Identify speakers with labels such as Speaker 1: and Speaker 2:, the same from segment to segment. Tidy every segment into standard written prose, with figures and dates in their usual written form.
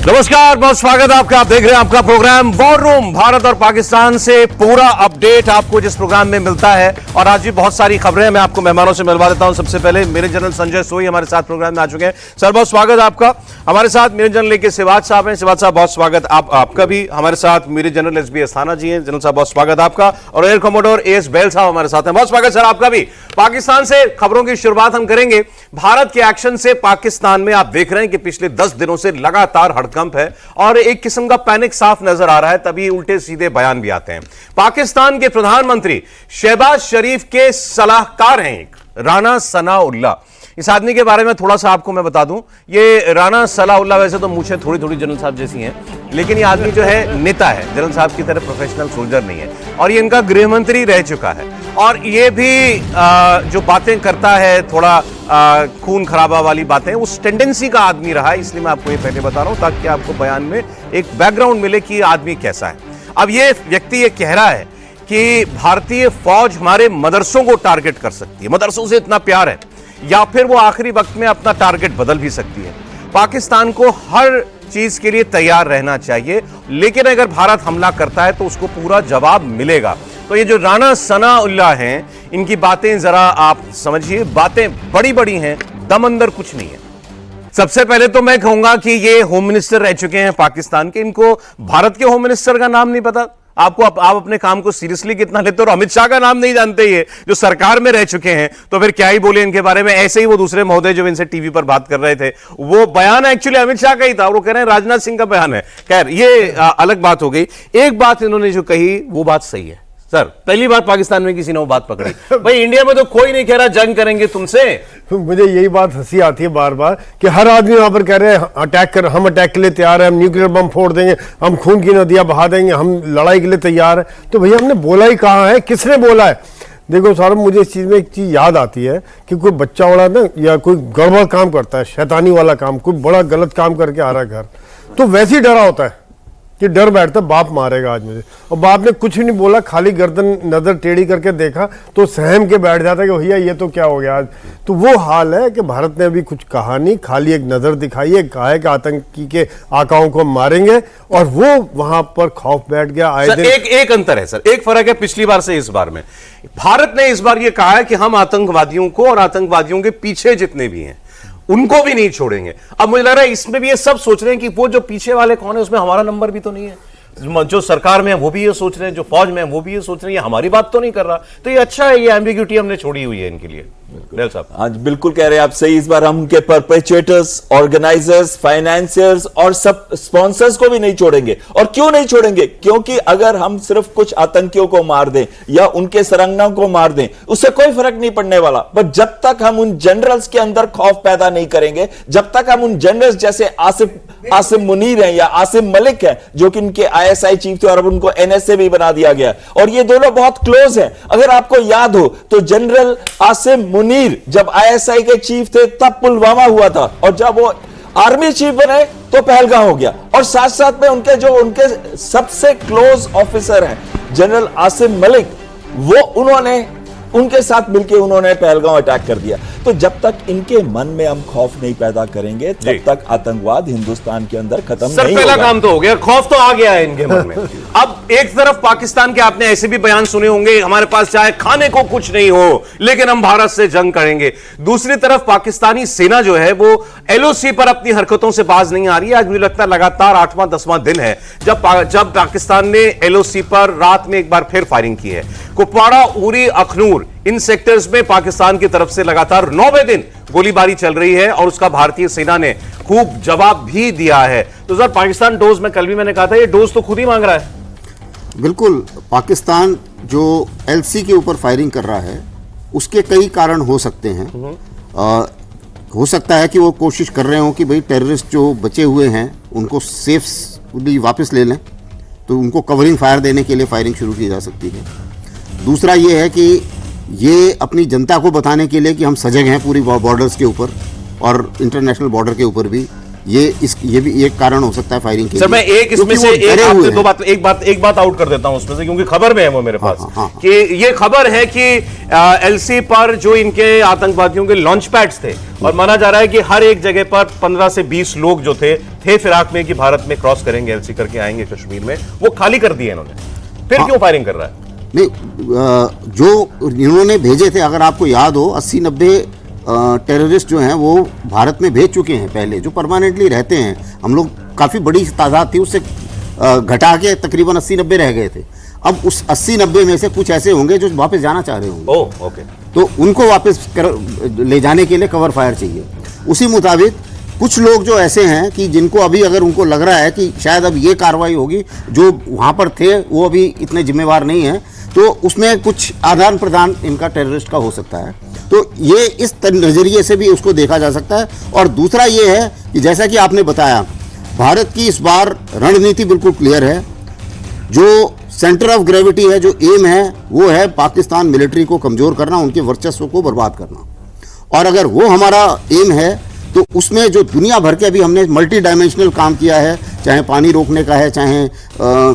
Speaker 1: नमस्कार, बहुत स्वागत है आपका। आप देख रहे हैं आपका प्रोग्राम वॉर रूम। भारत और पाकिस्तान से पूरा अपडेट आपको जिस प्रोग्राम में मिलता है, और आज भी बहुत सारी खबरें मैं आपको मेहमानों से मिलवा देता हूं। सबसे पहले मेरे जनरल संजय सोई हमारे साथ प्रोग्राम में आ चुके हैं। सर, बहुत स्वागत है आपका। हमारे साथ मेरे जनरल लेके सिवाज साहब हैं। सिवाज साहब, बहुत स्वागत आपका भी। हमारे साथ मेरे जनरल एसबी अस्थाना जी हैं। जनरल साहब, बहुत स्वागत आपका। और एयर कमोडोर एएस बैल साहब हमारे साथ हैं। बहुत स्वागत सर आपका भी। पाकिस्तान से खबरों की शुरुआत हम करेंगे। भारत के एक्शन से पाकिस्तान में आप देख रहे हैं कि पिछले 10 दिनों से लगातार हड़कंप है और एक किस्म का पैनिक साफ नजर आ रहा है। तभी उल्टे सीधे बयान भी आते हैं। पाकिस्तान के प्रधानमंत्री शहबाज शरीफ के सलाहकार हैं एक राना सनाउल्लाह। इस आदमी के बारे में थोड़ा सा आपको मैं बता दूं। ये राना सनाउल्लाह, वैसे तो मूछें थोड़ी थोड़ी जनरल साहब जैसी हैं, लेकिन ये आदमी जो है नेता है, जनरल साहब की तरह प्रोफेशनल सोल्जर नहीं है। और ये इनका गृह मंत्री रह चुका है। और ये भी जो बातें करता है, थोड़ा खून खराबा वाली बातें, उस टेंडेंसी का आदमी रहा है। इसलिए मैं आपको ये पहले बता रहा हूं ताकि आपको बयान में एक बैकग्राउंड मिले कि आदमी कैसा है। अब ये व्यक्ति ये कह रहा है कि भारतीय फौज हमारे मदरसों को टारगेट कर सकती है, मदरसों से इतना प्यार है, या फिर वो आखिरी वक्त में अपना टारगेट बदल भी सकती है। पाकिस्तान को हर चीज के लिए तैयार रहना चाहिए, लेकिन अगर भारत हमला करता है तो उसको पूरा जवाब मिलेगा। तो ये जो राना सनाउल्लाह हैं, इनकी बातें जरा आप समझिए। बातें बड़ी बड़ी हैं, दम अंदर कुछ नहीं है। सबसे पहले तो मैं कहूंगा कि ये होम मिनिस्टर रह चुके हैं पाकिस्तान के। इनको भारत के होम मिनिस्टर का नाम नहीं पता। आप अपने काम को सीरियसली कितना लेते हो? और अमित शाह का नाम नहीं जानते, ये जो सरकार में रह चुके हैं, तो फिर क्या ही बोले इनके बारे में। ऐसे ही वो दूसरे महोदय जो इनसे टीवी पर बात कर रहे थे, वो बयान एक्चुअली अमित शाह का ही था और वो कह रहे हैं राजनाथ सिंह का बयान है। खैर, ये अलग बात हो गई। एक बात इन्होंने जो कही वो बात सही है। सर, पहली बार पाकिस्तान में किसी ने वो बात पकड़ी, भाई इंडिया में तो कोई नहीं कह रहा जंग करेंगे तुमसे।
Speaker 2: मुझे यही बात हंसी आती है बार बार कि हर आदमी वहां पर कह रहे हैं हम अटैक के लिए तैयार है, हम न्यूक्लियर बम फोड़ देंगे, हम खून की नदियां बहा देंगे, हम लड़ाई के लिए तैयार है। तो भैया हमने बोला ही कहाँ है, किसने बोला है? देखो साहब, मुझे इस चीज में एक चीज याद आती है कि कोई बच्चा वाला ना या कोई गड़बड़ काम करता है, शैतानी वाला काम, कोई बड़ा गलत काम करके आ रहा है घर, तो वैसे ही डरा होता है कि डर बैठता बाप मारेगा आज मुझे। और बाप ने कुछ भी नहीं बोला, खाली गर्दन नजर टेढ़ी करके देखा तो सहम के बैठ जाता है कि भैया ये तो क्या हो गया आज। तो वो हाल है कि भारत ने अभी कुछ कहा नहीं, खाली एक नजर दिखाई है, कहा है कि आतंकी के आकाओं को मारेंगे, और वो वहां पर खौफ बैठ गया। आए दिन
Speaker 1: एक अंतर है सर, एक फर्क है पिछली बार से इस बार में। भारत ने इस बार ये कहा है कि हम आतंकवादियों को और आतंकवादियों के पीछे जितने भी हैं उनको भी नहीं छोड़ेंगे। अब मुझे लग रहा है इसमें भी ये सब सोच रहे हैं कि वो जो पीछे वाले कौन है, उसमें हमारा नंबर भी तो नहीं है। जो सरकार में है वो भी ये सोच रहे हैं, जो फौज में है वो भी ये सोच रहे हैं, ये हमारी बात तो नहीं कर रहा। तो ये अच्छा है, ये एम्बिग्यूटी हमने छोड़ी हुई है इनके लिए।
Speaker 3: आज बिल्कुल कह रहे हैं आप सही। इस बार हम उनके परपेचुएटर्स, ऑर्गेनाइजर्स, फाइनेंसियर्स और सब स्पॉन्सर्स को भी नहीं छोड़ेंगे। और क्यों नहीं छोड़ेंगे? क्योंकि अगर हम सिर्फ कुछ आतंकियों को मार दें या उनके सरंगनाओं को मार दें, उससे कोई फर्क नहीं पड़ने वाला। पर जब तक हम उन जनरल्स के अंदर खौफ पैदा नहीं करेंगे, जब तक हम उन जनरल्स जैसे आसिम मुनीर हैं या आसिम मलिक हैं, जो कि इनके ISI चीफ थे और अब उनको NSA भी बना दिया गया, और ये दोनों बहुत क्लोज हैं। अगर आपको याद हो तो जनरल आसिम मुनीर जब ISI के चीफ थे तब पुलवामा हुआ था, और जब वो आर्मी चीफ बने तो पहलगाम हो गया। और साथ साथ में उनके सबसे क्लोज ऑफिसर हैं जनरल आसिम मलिक, वो उनके साथ मिलकर उन्होंने पहलगाम अटैक कर दिया। तो जब तक इनके मन में हम खौफ नहीं पैदा करेंगे तब तक आतंकवाद हिंदुस्तान के अंदर खत्म नहीं होगा।
Speaker 1: पहला काम तो हो गया, खौफ तो आ गया है इनके मन में। अब एक तरफ पाकिस्तान के आपने ऐसे भी बयान सुने होंगे, हमारे पास चाहे खाने को कुछ नहीं हो लेकिन हम भारत से जंग करेंगे। दूसरी तरफ पाकिस्तानी सेना जो है वो LOC पर अपनी हरकतों से बाज नहीं आ रही है। आज मुझे लगता है लगातार 8वां 10वां दिन है जब पाकिस्तान ने LOC पर रात में एक बार फिर फायरिंग की है। कुपवाड़ा, उरी, अखनूर, इन सेक्टर्स में पाकिस्तान की तरफ से लगातार 9वें दिन गोलीबारी चल रही है और उसका भारतीय सेना ने खूब जवाब भी दिया है। तो सर, पाकिस्तान डोज, में कल भी मैंने कहा था, ये डोज तो खुद ही मांग रहा है।
Speaker 4: बिल्कुल, पाकिस्तान जो LC के ऊपर फायरिंग कर रहा है उसके कई कारण हो सकते हैं। हो सकता है कि वो कोशिश कर रहे हो कि भाई टेररिस्ट जो बचे हुए हैं उनको सेफली वापस ले लें, तो उनको कवरिंग फायर देने के लिए फायरिंग शुरू की जा सकती है। दूसरा ये है कि ये अपनी जनता को बताने के लिए कि हम सजग हैं पूरी बॉर्डर्स के ऊपर और इंटरनेशनल बॉर्डर के ऊपर भी, ये भी एक कारण हो सकता है फायरिंग के
Speaker 1: सर, मैं एक इसमें
Speaker 4: क्योंकि
Speaker 1: से
Speaker 4: वो
Speaker 1: एक
Speaker 4: डरे
Speaker 1: आपसे
Speaker 4: हुए
Speaker 1: दो
Speaker 4: हैं।
Speaker 1: बात एक बात आउट कर देता हूं उसमें से, क्योंकि खबर में है वो मेरे पास
Speaker 4: हाँ।
Speaker 1: कि ये खबर है कि एलसी पर जो इनके आतंकवादियों के लॉन्च पैड्स थे, और माना जा रहा है कि हर एक जगह पर 15 से 20 लोग जो थे फिराक में कि भारत में क्रॉस करेंगे, एलसी करके आएंगे कश्मीर में, वो खाली कर दिए इन्होंने। फिर क्यों फायरिंग कर रहा है?
Speaker 4: नहीं, जो इन्होंने भेजे थे, अगर आपको याद हो, 80-90 टेररिस्ट जो हैं वो भारत में भेज चुके हैं पहले, जो परमानेंटली रहते हैं। हम लोग काफ़ी बड़ी तादाद थी, उससे घटा के तकरीबन 80-90 रह गए थे। अब उस 80-90 में से कुछ ऐसे होंगे जो वापस जाना चाह रहे होंगे।
Speaker 1: ओह, ओके।
Speaker 4: तो उनको वापस ले जाने के लिए कवर फायर चाहिए। उसी मुताबिक कुछ लोग जो ऐसे हैं कि जिनको अभी अगर उनको लग रहा है कि शायद अब ये कार्रवाई होगी, जो वहाँ पर थे वो अभी इतने जिम्मेवार नहीं हैं, तो उसमें कुछ आदान प्रदान इनका टेररिस्ट का हो सकता है। तो ये इस नज़रिए से भी उसको देखा जा सकता है। और दूसरा ये है कि जैसा कि आपने बताया, भारत की इस बार रणनीति बिल्कुल क्लियर है। जो सेंटर ऑफ ग्रेविटी है, जो एम है, वो है पाकिस्तान मिलिट्री को कमज़ोर करना, उनके वर्चस्व को बर्बाद करना। और अगर वो हमारा एम है तो उसमें जो दुनिया भर के अभी हमने मल्टी डायमेंशनल काम किया है, चाहे पानी रोकने का है, चाहे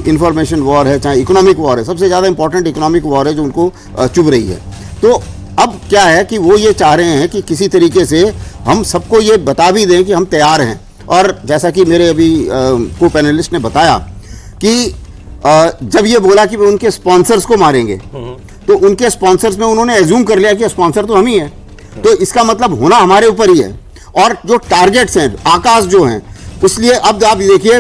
Speaker 4: इंफॉर्मेशन वॉर है, चाहे इकोनॉमिक वॉर है, सबसे ज़्यादा इंपॉर्टेंट इकोनॉमिक वॉर है जो उनको चुभ रही है। तो अब क्या है कि वो ये चाह रहे हैं कि किसी तरीके से हम सबको ये बता भी दें कि हम तैयार हैं। और जैसा कि मेरे अभी को पैनलिस्ट ने बताया कि जब ये बोला कि वे उनके स्पॉन्सर्स को मारेंगे, तो उनके स्पॉन्सर्स में उन्होंने एज्यूम कर लिया कि स्पॉन्सर तो हम ही हैं, तो इसका मतलब होना हमारे ऊपर ही है। और जो टारगेट्स हैं, आकाश जो हैं, इसलिए अब आप देखिए,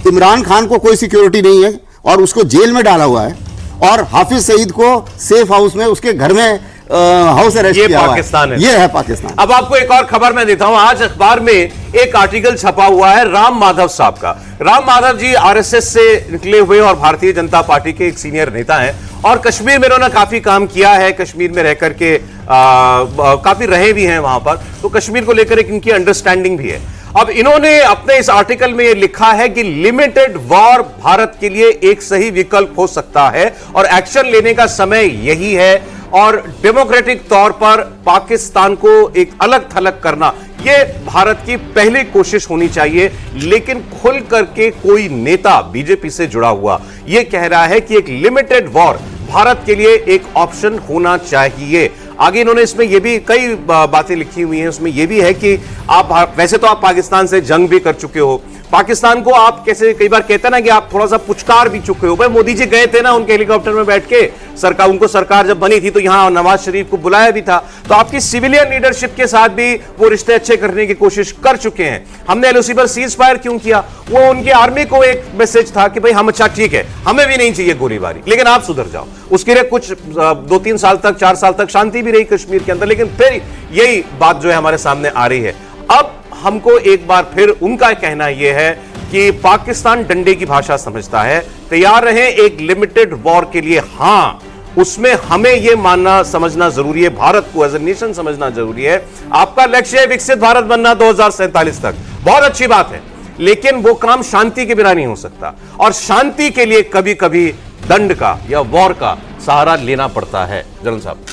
Speaker 4: इमरान खान को कोई सिक्योरिटी नहीं है और उसको जेल में डाला हुआ है, और हाफिज सईद को सेफ हाउस में उसके घर में हाउस अरेस्ट किया हुआ है।
Speaker 1: पाकिस्तान है।
Speaker 4: ये है पाकिस्तान।
Speaker 1: अब आपको एक और खबर मैं देता हूं। आज अखबार में एक आर्टिकल छपा हुआ है राम माधव साहब का। राम माधव जी आरएसएस से निकले हुए और भारतीय जनता पार्टी के एक सीनियर नेता हैं, और कश्मीर में इन्होंने काफी काम किया है। कश्मीर में रह करके काफी रहे भी हैं वहां पर, तो कश्मीर को लेकर एक इनकी अंडरस्टैंडिंग भी है। अब इन्होंने अपने इस आर्टिकल में यह लिखा है कि लिमिटेड वॉर भारत के लिए एक सही विकल्प हो सकता है और एक्शन लेने का समय यही है, और डेमोक्रेटिक तौर पर पाकिस्तान को एक अलग थलग करना यह भारत की पहली कोशिश होनी चाहिए। लेकिन खुल करके कोई नेता बीजेपी से जुड़ा हुआ यह कह रहा है कि एक लिमिटेड वॉर भारत के लिए एक ऑप्शन होना चाहिए। आगे इन्होंने इसमें यह भी कई बातें लिखी हुई हैं, उसमें यह भी है कि आप वैसे तो आप पाकिस्तान से जंग भी कर चुके हो, पाकिस्तान को आप कैसे कई बार कहते हैं ना कि आप थोड़ा सा पुचकार भी चुके हो। भाई मोदी जी गए थे ना उनके हेलीकॉप्टर में बैठ के, सरकार उनको सरकार जब बनी थी तो यहां नवाज शरीफ को बुलाया भी था, तो आपकी सिविलियन लीडरशिप के साथ भी वो रिश्ते अच्छे करने की कोशिश कर चुके हैं। हमने एलओसी पर सीज फायर क्यों किया? वो उनके आर्मी को एक मैसेज था कि भाई हम अच्छा ठीक है, हमें भी नहीं चाहिए गोलीबारी, लेकिन आप सुधर जाओ। उसके लिए कुछ 2-3 साल तक 4 साल तक शांति भी रही कश्मीर के अंदर, लेकिन फिर यही बात जो है हमारे सामने आ रही है। अब हमको एक बार फिर उनका कहना यह है कि पाकिस्तान डंडे की भाषा समझता है, तैयार रहे एक लिमिटेड वॉर के लिए। हां, उसमें हमें यह मानना समझना जरूरी है, भारत को एज ए नेशन समझना जरूरी है। आपका लक्ष्य है विकसित भारत बनना 2047 तक, बहुत अच्छी बात है, लेकिन वो काम शांति के बिना नहीं हो सकता, और शांति के लिए कभी कभी दंड का या वॉर का सहारा लेना पड़ता है। जनरल साहब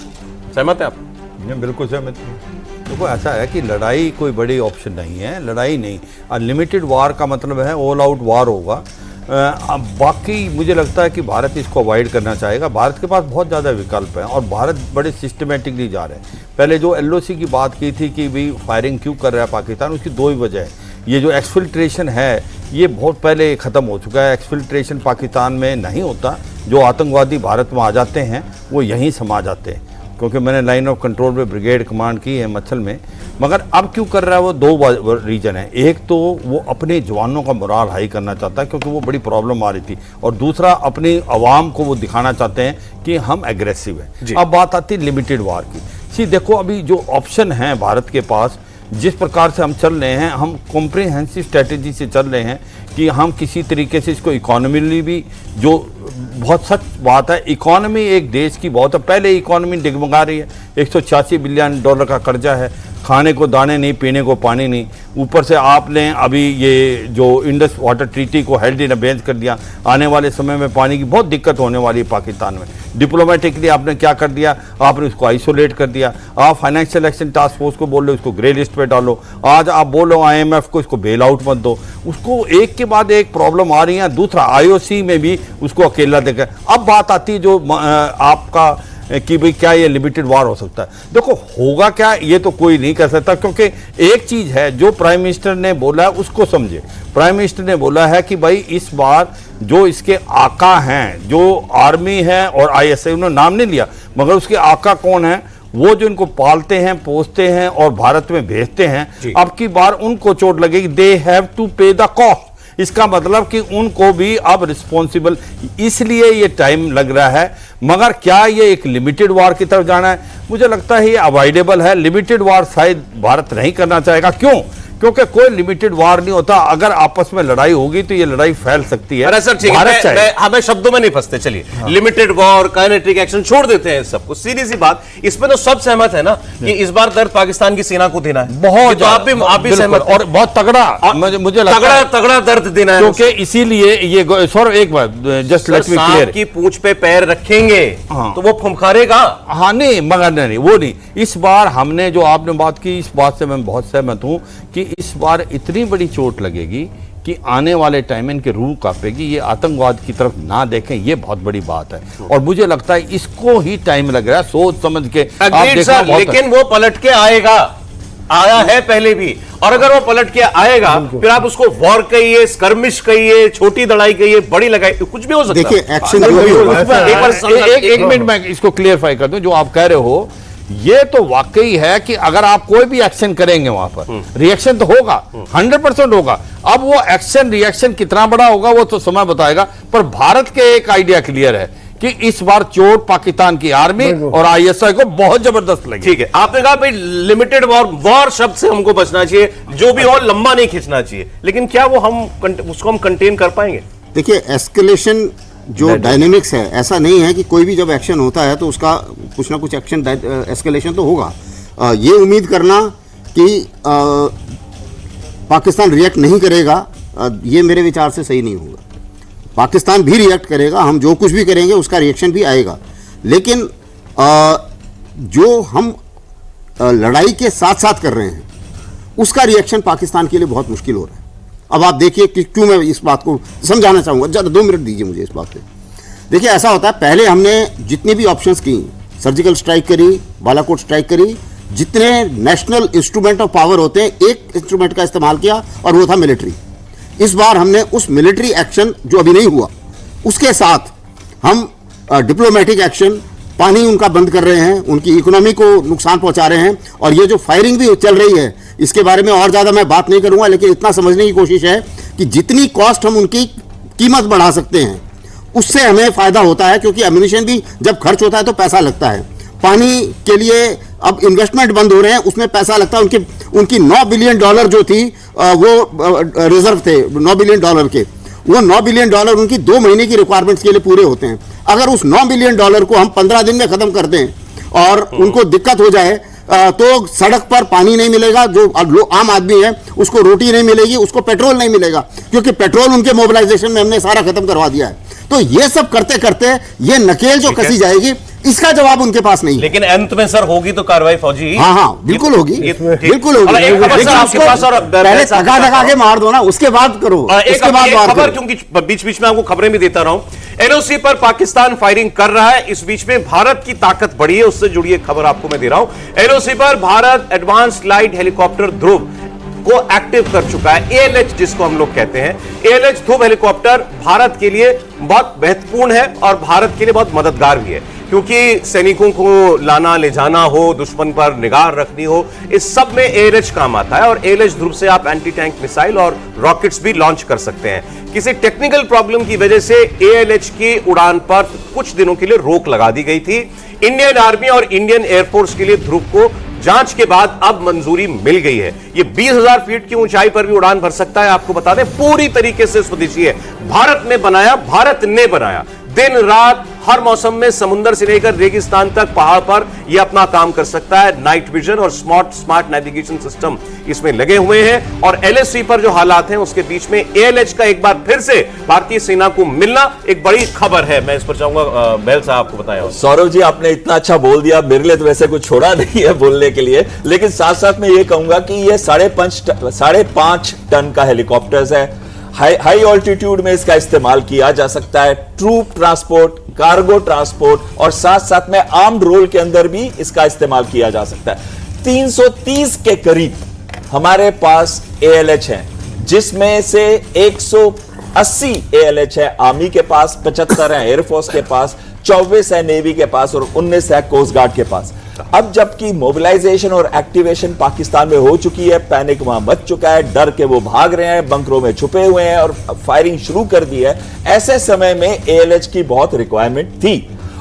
Speaker 1: सहमत है आप?
Speaker 5: बिल्कुल सहमत हूं। देखो ऐसा है कि लड़ाई कोई बड़ी ऑप्शन नहीं है, लड़ाई नहीं। अनलिमिटेड वार का मतलब है ऑल आउट वार होगा। बाकी मुझे लगता है कि भारत इसको अवॉइड करना चाहेगा। भारत के पास बहुत ज़्यादा विकल्प हैं और भारत बड़े सिस्टमेटिकली जा रहे हैं। पहले जो एलओसी की बात की थी कि भाई फायरिंग क्यों कर रहा है पाकिस्तान, उसकी 2 ही वजह है। ये जो एक्सफिल्ट्रेशन है ये बहुत पहले ख़त्म हो चुका है। एक्सफिल्ट्रेशन पाकिस्तान में नहीं होता, जो आतंकवादी भारत में आ जाते हैं वो यहीं समा जाते हैं, क्योंकि मैंने लाइन ऑफ कंट्रोल पे ब्रिगेड कमांड की है मच्छल में। मगर अब क्यों कर रहा है वो 2 रीजन है। एक तो वो अपने जवानों का मोराल हाई करना चाहता है क्योंकि वो बड़ी प्रॉब्लम आ रही थी, और दूसरा अपनी आवाम को वो दिखाना चाहते हैं कि हम एग्रेसिव हैं। अब बात आती है लिमिटेड वार की। सी देखो अभी जो ऑप्शन है भारत के पास, जिस प्रकार से हम चल रहे हैं, हम कॉम्प्रिहेंसिव स्ट्रेटेजी से चल रहे हैं कि हम किसी तरीके से इसको इकोनॉमिकली भी, जो बहुत सच बात है, इकोनॉमी एक देश की बहुत है। पहले इकोनॉमी डिगमगा रही है, $186 बिलियन का कर्जा है, खाने को दाने नहीं, पीने को पानी नहीं, ऊपर से आपने अभी ये जो इंडस वाटर ट्रीटी को हेल्ड इन अबेंस कर दिया। आने वाले समय में पानी की बहुत दिक्कत होने वाली है पाकिस्तान में। डिप्लोमेटिकली आपने क्या कर दिया, आपने उसको आइसोलेट कर दिया। आप फाइनेंशियल एक्शन टास्क फोर्स को बोल रहे हो उसको ग्रे लिस्ट पे डालो, आज आप बोलो IMF को इसको बेल आउट मत दो। उसको एक के बाद एक प्रॉब्लम आ रही है। दूसरा IOC में भी उसको अकेला देकर। अब बात आती है जो आपका कि भाई क्या ये लिमिटेड वार हो सकता है। देखो होगा क्या ये तो कोई नहीं कह सकता, क्योंकि एक चीज है जो प्राइम मिनिस्टर ने बोला है उसको समझे। प्राइम मिनिस्टर ने बोला है कि भाई इस बार जो इसके आका हैं, जो आर्मी है और ISI, उन्होंने नाम नहीं लिया मगर उसके आका कौन है, वो जो इनको पालते हैं, पोसते हैं और भारत में भेजते हैं, अब की बार उनको चोट लगेगी। दे हैव टू पे द कॉस्ट। इसका मतलब कि उनको भी अब रिस्पॉन्सिबल, इसलिए ये टाइम लग रहा है। मगर क्या ये एक लिमिटेड वार की तरफ जाना है? मुझे लगता है ये अवॉइडेबल है। लिमिटेड वार शायद भारत नहीं करना चाहेगा। क्यों? क्योंकि कोई लिमिटेड वार नहीं होता। अगर आपस में लड़ाई होगी तो ये लड़ाई फैल सकती है।
Speaker 1: सर ठीक है, हमें शब्दों में नहीं फंसते। चलिए लिमिटेड वॉर, काइनेटिक एक्शन छोड़ देते हैं सबको। सीधी सी बात, इसमें तो सब सहमत है ना कि इस बार दर्द पाकिस्तान की सेना को देना है।
Speaker 5: बहुत,
Speaker 1: तो आप भी सहमत
Speaker 5: और बहुत तगड़ा, मुझे लगता है
Speaker 1: तगड़ा दर्द देना है,
Speaker 5: क्योंकि इसीलिए ये सर एक बार जस्ट लेट मी क्लियर
Speaker 1: की पूंछ पे पैर रखेंगे तो वो फुंकारेगा।
Speaker 5: हाँ नहीं, मगर नहीं वो नहीं। इस बार हमने जो आपने बात की, इस बात से मैं बहुत सहमत हूं कि इस बार इतनी बड़ी चोट लगेगी कि आने वाले टाइम इनके रूह कांपेगी। ये आतंकवाद की तरफ ना देखें, ये बहुत बड़ी बात है। और मुझे लगता है इसको ही टाइम लग रहा है सोच समझ के।
Speaker 1: लेकिन वो पलट के आएगा, आया है पहले भी। और अगर वो पलट के आएगा फिर आप उसको वॉर कहिए, स्कर्मिश कहिए, छोटी लड़ाई कहिए, बड़ी लगाई, कुछ भी हो सकता है।
Speaker 4: देखिए एक्शन
Speaker 5: एक मिनट में इसको क्लियरफाई कर दूं। जो आप कह रहे हो ये तो वाकई है कि अगर आप कोई भी एक्शन करेंगे वहां पर रिएक्शन तो होगा, 100% होगा। अब वो एक्शन रिएक्शन कितना बड़ा होगा वो तो समय बताएगा। पर भारत के एक आइडिया क्लियर है कि इस बार चोट पाकिस्तान की आर्मी और ISI को बहुत जबरदस्त लगी।
Speaker 1: ठीक है, आपने कहा भाई लिमिटेड वॉर शब्द से हमको बचना चाहिए, जो भी और लंबा नहीं खींचना चाहिए। लेकिन क्या वो उसको हम कंटेन कर पाएंगे?
Speaker 4: देखिए एस्केलेशन जो डायनेमिक्स है, ऐसा नहीं है कि कोई भी जब एक्शन होता है तो उसका कुछ ना कुछ एक्शन एस्केलेशन तो होगा। ये उम्मीद करना कि पाकिस्तान रिएक्ट नहीं करेगा, ये मेरे विचार से सही नहीं होगा। पाकिस्तान भी रिएक्ट करेगा, हम जो कुछ भी करेंगे उसका रिएक्शन भी आएगा। लेकिन जो हम लड़ाई के साथ साथ कर रहे हैं उसका रिएक्शन पाकिस्तान के लिए बहुत मुश्किल हो रहा है। अब आप देखिए कि क्यों मैं इस बात को समझाना चाहूँगा, ज़रा 2 मिनट दीजिए मुझे इस बात पे। देखिए ऐसा होता है, पहले हमने जितनी भी ऑप्शंस की, सर्जिकल स्ट्राइक करी, बालाकोट स्ट्राइक करी, जितने नेशनल इंस्ट्रूमेंट ऑफ पावर होते हैं, एक इंस्ट्रूमेंट का इस्तेमाल किया और वो था मिलिट्री। इस बार हमने उस मिलिट्री एक्शन जो अभी नहीं हुआ उसके साथ हम डिप्लोमेटिक एक्शन, पानी उनका बंद कर रहे हैं, उनकी इकोनॉमी को नुकसान पहुंचा रहे हैं। और ये जो फायरिंग भी चल रही है इसके बारे में और ज़्यादा मैं बात नहीं करूंगा, लेकिन इतना समझने की कोशिश है कि जितनी कॉस्ट हम उनकी कीमत बढ़ा सकते हैं उससे हमें फ़ायदा होता है, क्योंकि एम्यूनिशन भी जब खर्च होता है तो पैसा लगता है। पानी के लिए अब इन्वेस्टमेंट बंद हो रहे हैं, उसमें पैसा लगता है। उनकी $9 बिलियन जो थी वो रिजर्व थे $9 बिलियन के, वो $9 बिलियन उनकी 2 महीने की रिक्वायरमेंट्स के लिए पूरे होते हैं। अगर उस $9 बिलियन को हम 15 दिन में खत्म कर दें और उनको दिक्कत हो जाए तो सड़क पर पानी नहीं मिलेगा, जो आम आदमी है उसको रोटी नहीं मिलेगी, उसको पेट्रोल नहीं मिलेगा, क्योंकि पेट्रोल उनके मोबिलाइजेशन में हमने सारा खत्म करवा दिया है। तो ये सब करते करते ये नकेल जो कसी जाएगी इसका जवाब उनके पास नहीं है।
Speaker 1: लेकिन अंत में सर होगी तो कार्रवाई फौजी।
Speaker 4: हाँ बिल्कुल होगी, बिल्कुल होगी। पहले धक्का धक्का के मार दो ना, उसके बाद करो, उसके बाद
Speaker 1: खबर, क्योंकि बीच बीच में आपको खबरें भी देता रहा हूं। LOC पर पाकिस्तान फायरिंग कर रहा है, इस बीच में भारत की ताकत बढ़ी है, उससे जुड़ी एक खबर आपको मैं दे रहा हूं। LOC पर भारत एडवांस लाइट हेलीकॉप्टर ध्रुव को एक्टिव कर चुका है। ALH जिसको हम लोग कहते हैं, ALH ध्रुव हेलीकॉप्टर भारत के लिए बहुत महत्वपूर्ण है और भारत के लिए बहुत मददगार भी है, क्योंकि सैनिकों को लाना ले जाना हो, दुश्मन पर निगाह रखनी हो, इस सब में ALH काम आता है। और ALH ध्रुव से आप एंटी टैंक मिसाइल और रॉकेट्स भी लॉन्च कर सकते हैं। किसी टेक्निकल प्रॉब्लम की वजह से ALH की उड़ान पर कुछ दिनों के लिए रोक लगा दी गई थी। इंडियन आर्मी और इंडियन एयरफोर्स के लिए ध्रुव को जांच के बाद अब मंजूरी मिल गई है। ये 20,000 फीट की ऊंचाई पर भी उड़ान भर सकता है। आपको बता दें पूरी तरीके से स्वदेशी है, भारत में बनाया, भारत ने बनाया। दिन रात हर मौसम में समुद्र से लेकर रेगिस्तान तक पहाड़ पर यह अपना काम कर सकता है। नाइट विजन और स्मार्ट नेविगेशन सिस्टम इसमें लगे हुए हैं और LAC पर जो हालात हैं उसके बीच में ALH का एक बार फिर से भारतीय सेना को मिलना एक बड़ी खबर है। मैं इस पर चाहूंगा बैल साहब आपको बताया।
Speaker 3: सौरभ जी, आपने इतना अच्छा बोल दिया, मेरे लिए तो वैसे कुछ छोड़ा नहीं है बोलने के लिए, लेकिन साथ साथ मैं ये कहूंगा कि ये 5.5 टन का हेलीकॉप्टर्स है। हाई ऑल्टीट्यूड में इसका इस्तेमाल किया जा सकता है, ट्रूप ट्रांसपोर्ट, कार्गो ट्रांसपोर्ट और साथ साथ में आर्म्ड रोल के अंदर भी इसका इस्तेमाल किया जा सकता है। 330 के करीब हमारे पास ALH है, जिसमें से 180 ALH है आर्मी के पास, 75 है एयरफोर्स के पास, 24 है नेवी के पास और 19 है कोस्ट गार्ड के पास। अब जबकि मोबिलाइजेशन और एक्टिवेशन पाकिस्तान में हो चुकी है, पैनिक वहां मच चुका है, डर के वो भाग रहे हैं, बंकरों में छुपे हुए हैं और फायरिंग शुरू कर दी है, ऐसे समय में ALH की बहुत रिक्वायरमेंट थी।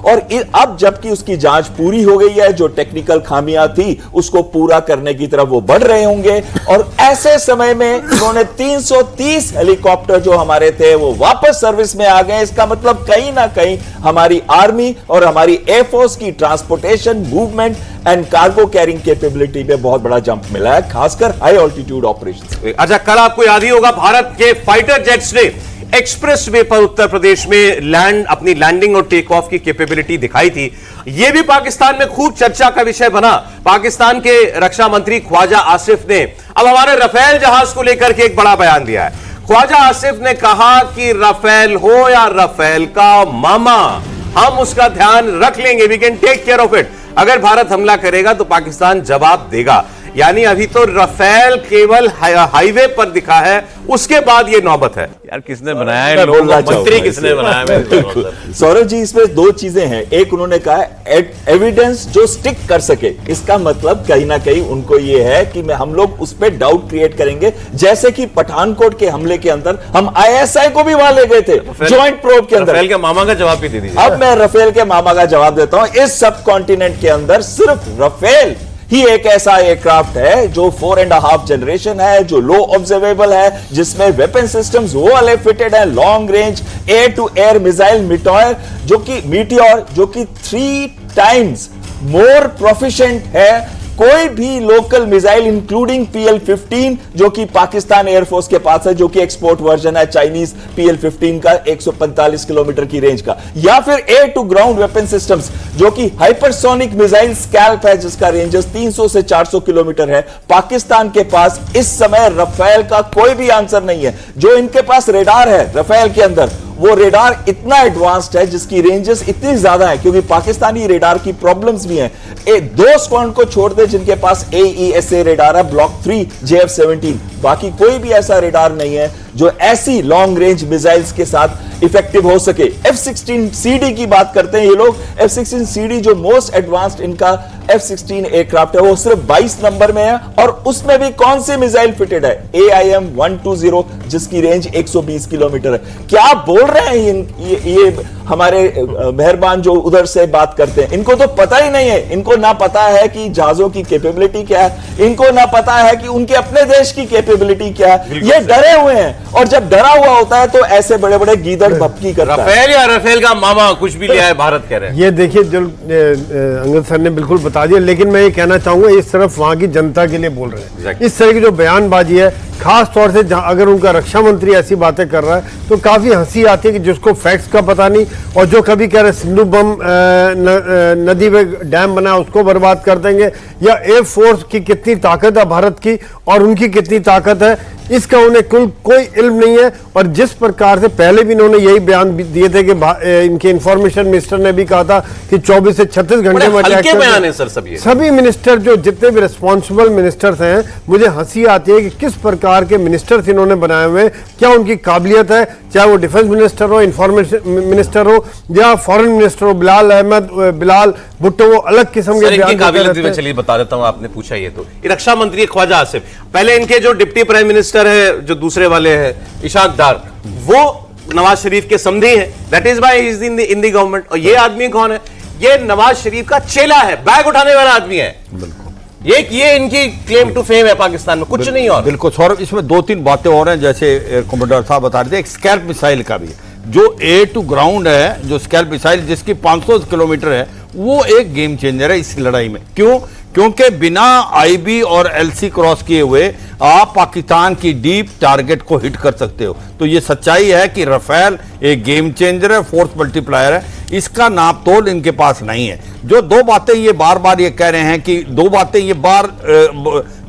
Speaker 3: और अब जबकि उसकी जांच पूरी हो गई है, जो टेक्निकल खामियां थी उसको पूरा करने की तरफ वो बढ़ रहे होंगे और ऐसे समय में उन्होंने 330 हेलीकॉप्टर जो हमारे थे वो वापस सर्विस में आ गए। इसका मतलब कहीं ना कहीं हमारी आर्मी और हमारी एयरफोर्स की transportation, movement and cargo carrying capability में बहुत बड़ा जंप मिला है, खासकर हाई ऑल्टीट्यूड ऑपरेशन।
Speaker 1: अच्छा, कल आपको याद ही होगा भारत के फाइटर जेट्स ने एक्सप्रेस वे पर उत्तर प्रदेश में अपनी लैंडिंग और टेक ऑफ की कैपेबिलिटी दिखाई थी। यह भी पाकिस्तान में खूब चर्चा का विषय बना। पाकिस्तान के रक्षा मंत्री ख्वाजा आसिफ ने अब हमारे राफेल जहाज को लेकर के एक बड़ा बयान दिया है। ख्वाजा आसिफ ने कहा कि राफेल हो या राफेल का मामा, हम उसका ध्यान रख लेंगे, we can take care of it. अगर भारत हमला करेगा तो पाकिस्तान जवाब देगा। यानी अभी तो राफेल केवल हाईवे पर दिखा है, उसके बाद ये नौबत है। यार किसने बनाया है, लोग मंत्री किसने बनाया है?
Speaker 3: सौरभ जी, इसमें दो चीजें हैं। एक, उन्होंने कहा एविडेंस जो स्टिक कर सके, इसका मतलब कहीं ना कहीं उनको ये है कि हम लोग उस पर डाउट क्रिएट करेंगे, जैसे कि पठानकोट के हमले के अंदर हम ISI को भी वहां ले गए थे ज्वाइंट प्रोब के अंदर।
Speaker 1: राफेल के मामा का जवाब भी दे दीजिए।
Speaker 3: अब मैं राफेल के मामा का जवाब देता हूं। इस सब कॉन्टिनेंट के अंदर सिर्फ राफेल ही एक ऐसा एयरक्राफ्ट है जो 4.5 जनरेशन है, जो लो ऑब्जर्वेबल है, जिसमें वेपन सिस्टम्स वो वाले फिटेड है, long range air to air missile Meteor, जो कि 3 टाइम्स मोर प्रोफिशिएंट है कोई भी लोकल मिसाइल, इंक्लूडिंग PL-15 जो कि पाकिस्तान एयरफोर्स के पास है, जो कि एक्सपोर्ट वर्जन है चाइनीज PL-15 का 145 किलोमीटर की रेंज का, या फिर air to ground weapon systems जो कि हाइपरसोनिक मिसाइल स्कैल्प है, जिसका रेंजेस 300 से 400 किलोमीटर है। पाकिस्तान के पास इस समय राफेल का कोई भी आंसर नहीं है। जो इनके पास रेडार है राफेल के अंदर, वो रेडार इतना एडवांस्ड है, जिसकी रेंजेस इतनी ज्यादा है, क्योंकि पाकिस्तानी रेडार की प्रॉब्लम्स भी हैं। 2 स्क्वाड को छोड़ दे जिनके पास AESA रेडार है, ब्लॉक 3 JF-17, बाकी कोई भी ऐसा रेडार नहीं है जो ऐसी लॉन्ग रेंज मिसाइल्स के साथ इफेक्टिव हो सके। F-16CD की बात करते हैं ये लोग। F-16CD जो मोस्ट एडवांस्ड इनका F-16 एयरक्राफ्ट है, वो सिर्फ 22 नंबर में है और उसमें भी कौन सी मिसाइल फिटेड है? AIM-120 जिसकी रेंज 120 किलोमीटर है। क्या बोल रहे हैं ये हमारे मेहरबान जो उधर से बात करते हैं? इनको तो पता ही नहीं है। इनको ना पता है कि जहाजों की कैपेबिलिटी क्या है, इनको ना पता है कि उनके अपने देश की कैपेबिलिटी क्या है। ये डरे हुए हैं और जब डरा हुआ होता है तो ऐसे बड़े बड़े गीदड़ भपकी करता है।
Speaker 1: राफेल या राफेल का मामा कुछ भी लिया है भारत कह रहे हैं।
Speaker 2: ये देखिए, जो अंगद सर ने बिल्कुल बता दिया, लेकिन मैं ये कहना चाहूंगा, ये सिर्फ वहां की जनता के लिए बोल रहे हैं।
Speaker 1: Exactly.
Speaker 2: इस तरह की जो बयानबाजी है, खास तौर से अगर उनका रक्षा मंत्री ऐसी बातें कर रहा है तो काफी हंसी आती है कि जिसको फैक्ट्स का पता नहीं, और जो कभी कह रहे सिंधु बम नदी में डैम बना उसको बर्बाद कर देंगे, या एयरफोर्स की कितनी ताकत है भारत की और उनकी कितनी ताकत है, इसका उन्हें कोई इल्म नहीं है। और जिस प्रकार से पहले भी इन्होंने यही बयान दिए थे कि इनके इंफॉर्मेशन मिनिस्टर ने भी कहा था कि 24 से 36 घंटे में
Speaker 1: हल्के बयान है सर
Speaker 2: सभी मिनिस्टर, जो जितने भी रिस्पॉन्सिबल मिनिस्टर्स हैं, मुझे हंसी आती है कि किस प्रकार के मिनिस्टर्स इन्होंने बनाए हुए हैं। क्या उनकी काबिलियत है, चाहे वो डिफेंस मिनिस्टर हो, इंफॉर्मेशन मिनिस्टर हो या फॉरेन मिनिस्टर हो, बिलाल भुट्टो, वो अलग किस्म के बयान।
Speaker 1: चलिए बता देता हूं, आपने पूछा ये तो रक्षा मंत्री ख्वाजा आसिफ, पहले इनके जो डिप्टी प्राइम मिनिस्टर है, जो दूसरे वाले हैं इशाक डार, वो नवाज शरीफ के समधी हैं, that is why he is in the government. और ये आदमी कौन है? ये नवाज शरीफ का चेला है, बैग उठाने वाला आदमी है। ये इनकी क्लेम टू फेम है पाकिस्तान में, कुछ नहीं। और
Speaker 5: बिल्कुल सौरभ, इसमें 2-3 बातें और हैं, जैसे कमांडर साहब बता रहे थे, एक स्कैल्प मिसाइल का भी। जो एयर टू ग्राउंड है, जो स्कैल्प मिसाइल जिसकी 500 किलोमीटर है, वो एक गेम चेंजर है इस लड़ाई में। क्यों? क्योंकि बिना आईबी और एलसी क्रॉस किए हुए आप पाकिस्तान की डीप टारगेट को हिट कर सकते हो। तो ये सच्चाई है कि राफेल एक गेम चेंजर है, फोर्स मल्टीप्लायर है, इसका नाप तोल इनके पास नहीं है। जो दो बातें ये बार बार ये कह रहे हैं कि दो बातें ये बार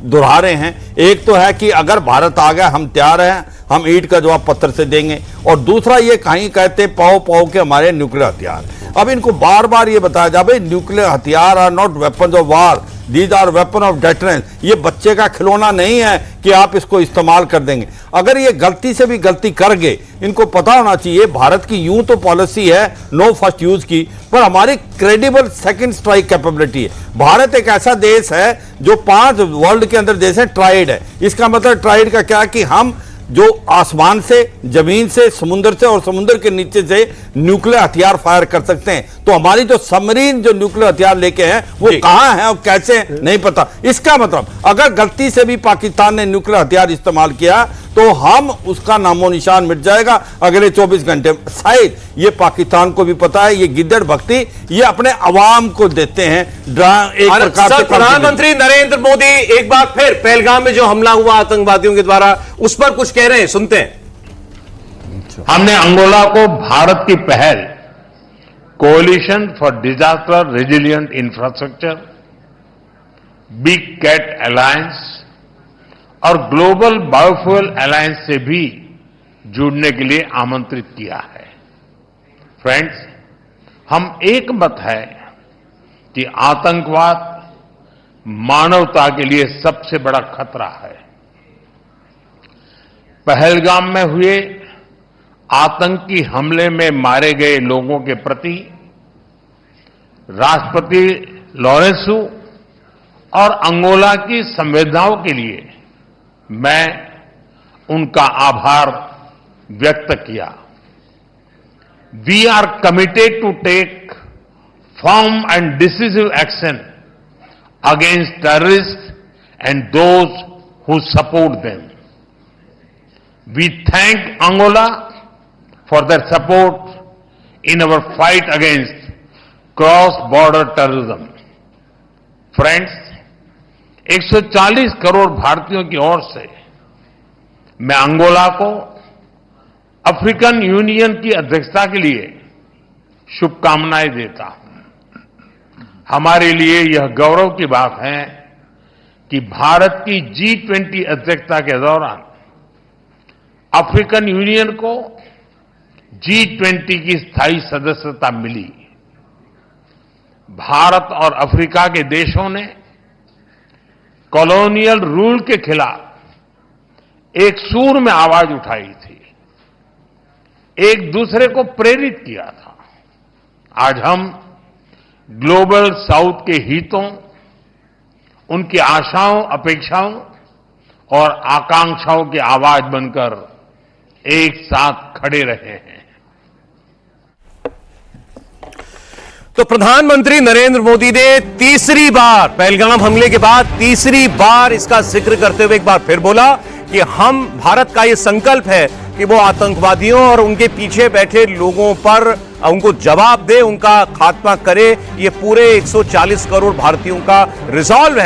Speaker 5: दोहरा रहे हैं, एक तो है कि अगर भारत आ गया हम तैयार हैं, हम ईंट का जवाब पत्थर से देंगे, और दूसरा ये कहीं कहते पाओ पाओ के हमारे न्यूक्लियर हथियार। अब इनको बार बार ये बताया जाए न्यूक्लियर हथियार are not weapons of war, these are weapon of deterrence. ये बच्चे का खिलौना नहीं है कि आप इसको इस्तेमाल कर देंगे। अगर ये गलती से भी गलती कर गए, इनको पता होना चाहिए भारत की यूं तो पॉलिसी है नो फर्स्ट यूज की, पर हमारी क्रेडिबल सेकंड स्ट्राइक कैपेबिलिटी है। भारत एक ऐसा देश है जो 5 वर्ल्ड के अंदर देश है ट्राइड है। इसका मतलब ट्राइड का क्या है कि हम जो आसमान से, जमीन से, समुद्र से और समुद्र के नीचे से न्यूक्लियर हथियार फायर कर सकते हैं। तो हमारी जो सबमरीन जो न्यूक्लियर हथियार लेके हैं वो कहां है और कैसे नहीं पता। इसका मतलब अगर गलती से भी पाकिस्तान ने न्यूक्लियर हथियार इस्तेमाल किया तो हम उसका नामो निशान मिट जाएगा अगले 24 घंटे। शायद ये पाकिस्तान को भी पता है, ये गिद्दड़ भक्ति ये अपने अवाम को देते हैं एक प्रकार से।
Speaker 1: प्रधानमंत्री नरेंद्र मोदी एक बार फिर पहलगाम में जो हमला हुआ आतंकवादियों के द्वारा उस पर कुछ कह रहे हैं, सुनते हैं।
Speaker 6: हमने अंगोला को भारत की पहल coalition for disaster resilient infrastructure, big cat alliance और ग्लोबल बायोफ्यूल अलायंस से भी जुड़ने के लिए आमंत्रित किया है। फ्रेंड्स, हम एक मत है कि आतंकवाद मानवता के लिए सबसे बड़ा खतरा है। पहलगाम में हुए आतंकी हमले में मारे गए लोगों के प्रति राष्ट्रपति लॉरेंसो और अंगोला की संवेदनाओं के लिए मैं उनका आभार व्यक्त किया। We are committed to take firm and decisive action against terrorist and those who support them. We thank Angola for their support in our fight against cross-border terrorism. Friends, 140 crore भारतीयों की ओर से मैं अंगोला को अफ्रीकन यूनियन की अध्यक्षता के लिए शुभकामनाएं देता हूं। हमारे लिए यह गौरव की बात है कि भारत की G20 अध्यक्षता के दौरान अफ्रीकन यूनियन को G20 की स्थायी सदस्यता मिली। भारत और अफ्रीका के देशों ने कॉलोनियल रूल के खिलाफ एक सूर में आवाज उठाई थी, एक दूसरे को प्रेरित किया था। आज हम ग्लोबल साउथ के हितों, उनकी आशाओं, अपेक्षाओं और आकांक्षाओं की आवाज बनकर एक साथ खड़े रहे हैं।
Speaker 1: तो प्रधानमंत्री नरेंद्र मोदी ने तीसरी बार पहलगाम हमले के बाद तीसरी बार इसका जिक्र करते हुए एक बार फिर बोला कि हम, भारत का यह संकल्प है कि वो आतंकवादियों और उनके पीछे बैठे लोगों पर उनको जवाब दे, उनका खात्मा करे। ये पूरे 140 करोड़ भारतीयों का रिजॉल्व है।